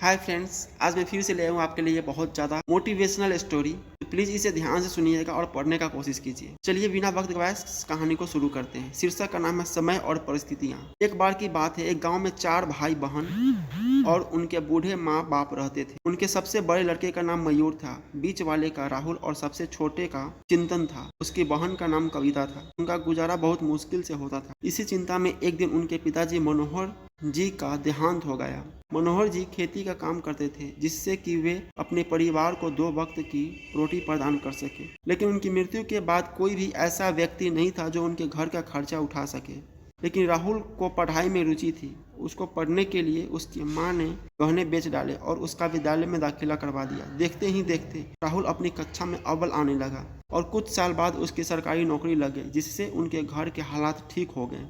Hi friends, आज मैं फिर से ले आया हूँ आपके लिए बहुत ज़्यादा मोटिवेशनल स्टोरी। तो प्लीज़ इसे ध्यान से सुनिएगा और पढ़ने का कोशिश कीजिए। चलिए बिना वक्त गवाए इस कहानी को शुरू करते हैं। शीर्षक का नाम है समय और परिस्थितियाँ। एक बार की बात है, एक गांव में 4 भाई बहन और उनके बूढ़े माँ बाप रहते थे। उनके सबसे बड़े लड़के का नाम मयूर था, बीच वाले का राहुल और सबसे छोटे का चिंतन था। उसकी बहन का नाम कविता था। उनका गुजारा बहुत मुश्किल से होता था। इसी चिंता में एक दिन उनके पिताजी मनोहर जी का देहांत हो गया। मनोहर जी खेती का काम करते थे, जिससे कि वे अपने परिवार को 2 वक्त की रोटी प्रदान कर सके। लेकिन उनकी मृत्यु के बाद कोई भी ऐसा व्यक्ति नहीं था जो उनके घर का खर्चा उठा सके। लेकिन राहुल को पढ़ाई में रुचि थी। उसको पढ़ने के लिए उसकी माँ ने गहने बेच डाले और उसका विद्यालय में दाखिला करवा दिया। देखते ही देखते राहुल अपनी कक्षा में अव्वल आने लगा और कुछ साल बाद उसकी सरकारी नौकरी लग गई, जिससे उनके घर के हालात ठीक हो गए।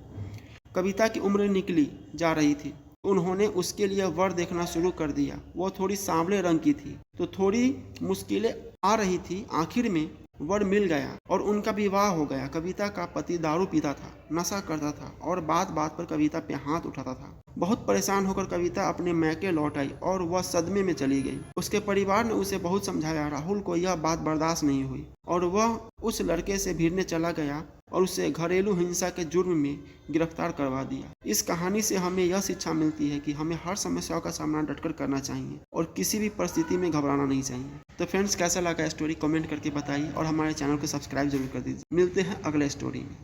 कविता की उम्र निकली जा रही थी। उन्होंने उसके लिए वर देखना शुरू कर दिया। वो थोड़ी सांवले रंग की थी, तो थोड़ी मुश्किलें आ रही थी। आखिर में वर मिल गया और उनका विवाह हो गया। कविता का पति दारू पीता था, नशा करता था और बात बात पर कविता पे हाथ उठाता था। बहुत परेशान होकर कविता अपने मैके लौट आई और वह सदमे में चली गई। उसके परिवार ने उसे बहुत समझाया। राहुल को यह बात बर्दाश्त नहीं हुई और वह उस लड़के से भिड़ने चला गया और उसे घरेलू हिंसा के जुर्म में गिरफ्तार करवा दिया। इस कहानी से हमें यह शिक्षा मिलती है कि हमें हर समस्याओं का सामना डटकर करना चाहिए और किसी भी परिस्थिति में घबराना नहीं चाहिए। तो फ्रेंड्स, कैसा लगा स्टोरी कमेंट करके बताइए और हमारे चैनल को सब्सक्राइब जरूर कर दीजिए। मिलते हैं अगले स्टोरी में।